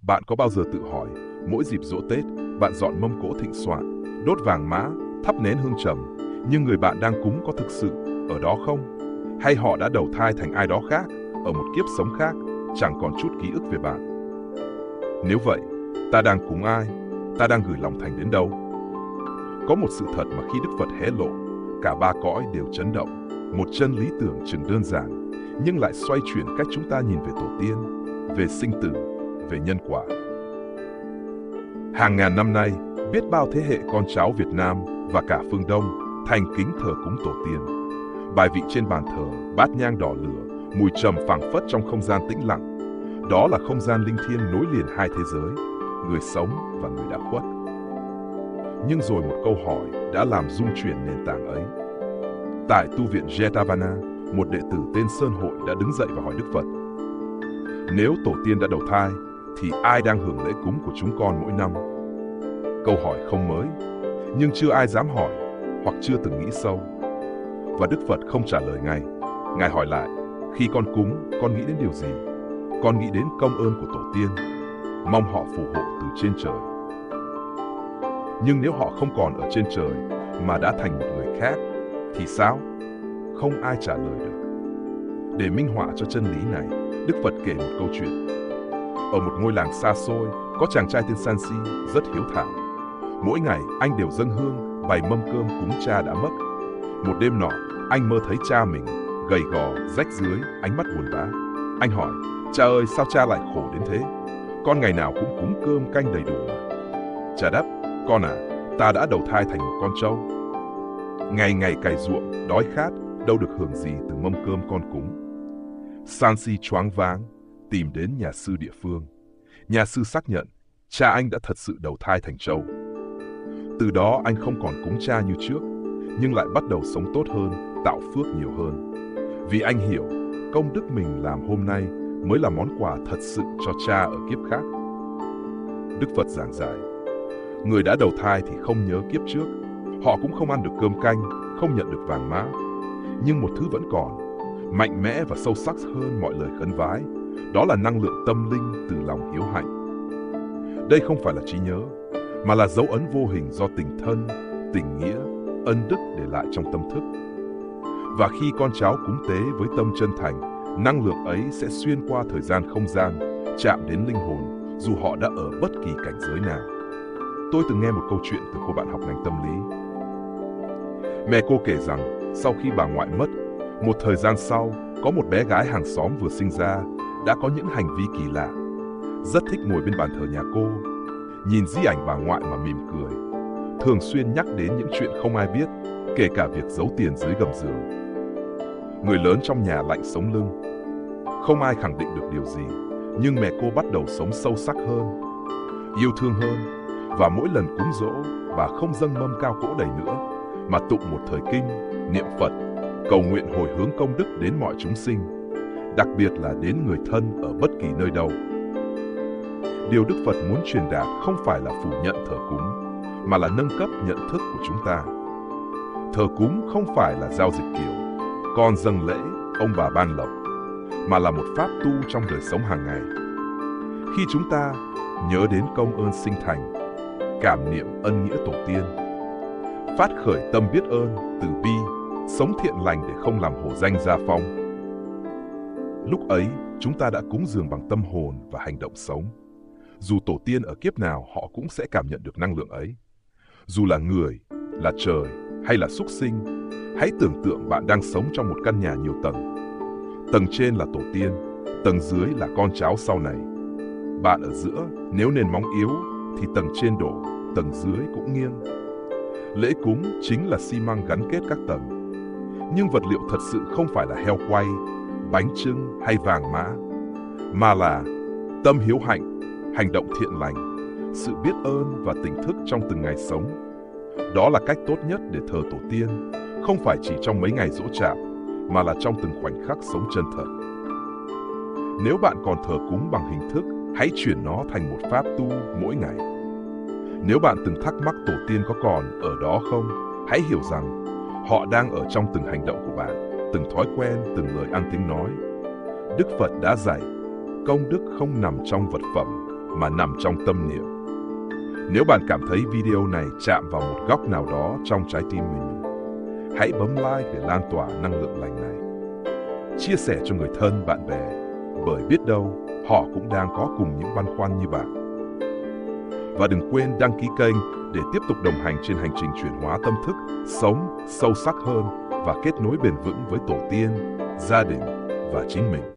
Bạn có bao giờ tự hỏi, mỗi dịp giỗ Tết, bạn dọn mâm cỗ thịnh soạn, đốt vàng mã, thắp nén hương trầm, nhưng người bạn đang cúng có thực sự ở đó không? Hay họ đã đầu thai thành ai đó khác, ở một kiếp sống khác, chẳng còn chút ký ức về bạn? Nếu vậy, ta đang cúng ai? Ta đang gửi lòng thành đến đâu? Có một sự thật mà khi Đức Phật hé lộ, cả ba cõi đều chấn động. Một chân lý tưởng chừng đơn giản, nhưng lại xoay chuyển cách chúng ta nhìn về tổ tiên, về sinh tử, về nhân quả. Hàng ngàn năm nay, biết bao thế hệ con cháu Việt Nam và cả phương Đông thành kính thờ cúng tổ tiên. Bài vị trên bàn thờ, bát nhang đỏ lửa, mùi trầm phảng phất trong không gian tĩnh lặng. Đó là không gian linh thiêng nối liền hai thế giới, người sống và người đã khuất. Nhưng rồi một câu hỏi đã làm rung chuyển nền tảng ấy. Tại tu viện Jetavana, một đệ tử tên Sơn Hội đã đứng dậy và hỏi Đức Phật: nếu tổ tiên đã đầu thai, thì ai đang hưởng lễ cúng của chúng con mỗi năm? Câu hỏi không mới, nhưng chưa ai dám hỏi hoặc chưa từng nghĩ sâu. Và Đức Phật không trả lời ngay. Ngài hỏi lại: khi con cúng, con nghĩ đến điều gì? Con nghĩ đến công ơn của tổ tiên, mong họ phù hộ từ trên trời. Nhưng nếu họ không còn ở trên trời mà đã thành một người khác, thì sao? Không ai trả lời được. Để minh họa cho chân lý này, Đức Phật kể một câu chuyện. Ở một ngôi làng xa xôi, có chàng trai tên Sansi rất hiếu thảo. Mỗi ngày anh đều dâng hương, bày mâm cơm cúng cha đã mất. Một đêm nọ, anh mơ thấy cha mình gầy gò, rách rưới, ánh mắt buồn bã. Anh hỏi: cha ơi, sao cha lại khổ đến thế? Con ngày nào cũng cúng cơm canh đầy đủ mà. Cha đáp: con à, ta đã đầu thai thành một con trâu. Ngày ngày cày ruộng, đói khát, đâu được hưởng gì từ mâm cơm con cúng. Sansi choáng váng, tìm đến nhà sư địa phương. Nhà sư xác nhận, cha anh đã thật sự đầu thai thành trâu. Từ đó anh không còn cúng cha như trước, nhưng lại bắt đầu sống tốt hơn, tạo phước nhiều hơn. Vì anh hiểu, công đức mình làm hôm nay mới là món quà thật sự cho cha ở kiếp khác. Đức Phật giảng giải, người đã đầu thai thì không nhớ kiếp trước. Họ cũng không ăn được cơm canh, không nhận được vàng mã. Nhưng một thứ vẫn còn, mạnh mẽ và sâu sắc hơn mọi lời khấn vái. Đó là năng lượng tâm linh từ lòng hiếu hạnh. Đây không phải là trí nhớ, mà là dấu ấn vô hình do tình thân, tình nghĩa, ân đức để lại trong tâm thức. Và khi con cháu cúng tế với tâm chân thành, năng lượng ấy sẽ xuyên qua thời gian không gian, chạm đến linh hồn, dù họ đã ở bất kỳ cảnh giới nào. Tôi từng nghe một câu chuyện từ cô bạn học ngành tâm lý. Mẹ cô kể rằng, sau khi bà ngoại mất, một thời gian sau, có một bé gái hàng xóm vừa sinh ra, đã có những hành vi kỳ lạ. Rất thích ngồi bên bàn thờ nhà cô, nhìn di ảnh bà ngoại mà mỉm cười. Thường xuyên nhắc đến những chuyện không ai biết, kể cả việc giấu tiền dưới gầm giường. Người lớn trong nhà lạnh sống lưng. Không ai khẳng định được điều gì, nhưng mẹ cô bắt đầu sống sâu sắc hơn, yêu thương hơn. Và mỗi lần cúng giỗ, bà không dâng mâm cao cỗ đầy nữa, mà tụng một thời kinh, niệm Phật, cầu nguyện hồi hướng công đức đến mọi chúng sinh, đặc biệt là đến người thân ở bất kỳ nơi đâu. Điều Đức Phật muốn truyền đạt không phải là phủ nhận thờ cúng, mà là nâng cấp nhận thức của chúng ta. Thờ cúng không phải là giao dịch kiểu con dâng lễ, ông bà ban lộc, mà là một pháp tu trong đời sống hàng ngày. Khi chúng ta nhớ đến công ơn sinh thành, cảm niệm ân nghĩa tổ tiên, phát khởi tâm biết ơn, từ bi, sống thiện lành để không làm hổ danh gia phong, lúc ấy chúng ta đã cúng dường bằng tâm hồn và hành động sống. Dù tổ tiên ở kiếp nào, họ cũng sẽ cảm nhận được năng lượng ấy. Dù là người, là trời hay là súc sinh, hãy tưởng tượng bạn đang sống trong một căn nhà nhiều tầng. Tầng trên là tổ tiên, tầng dưới là con cháu sau này. Bạn ở giữa, nếu nền móng yếu thì tầng trên đổ, tầng dưới cũng nghiêng. Lễ cúng chính là xi măng gắn kết các tầng. Nhưng vật liệu thật sự không phải là heo quay, bánh chưng hay vàng mã, mà là tâm hiếu hạnh, hành động thiện lành, sự biết ơn và tỉnh thức trong từng ngày sống. Đó là cách tốt nhất để thờ tổ tiên, không phải chỉ trong mấy ngày giỗ chạp, mà là trong từng khoảnh khắc sống chân thật. Nếu bạn còn thờ cúng bằng hình thức, hãy chuyển nó thành một pháp tu mỗi ngày. Nếu bạn từng thắc mắc tổ tiên có còn ở đó không, hãy hiểu rằng họ đang ở trong từng hành động của bạn, từng thói quen, từng lời ăn tiếng nói. Đức Phật đã dạy, công đức không nằm trong vật phẩm, mà nằm trong tâm niệm. Nếu bạn cảm thấy video này chạm vào một góc nào đó trong trái tim mình, hãy bấm like để lan tỏa năng lượng lành này. Chia sẻ cho người thân, bạn bè, bởi biết đâu họ cũng đang có cùng những băn khoăn như bạn. Và đừng quên đăng ký kênh để tiếp tục đồng hành trên hành trình chuyển hóa tâm thức, sống sâu sắc hơn và kết nối bền vững với tổ tiên, gia đình và chính mình.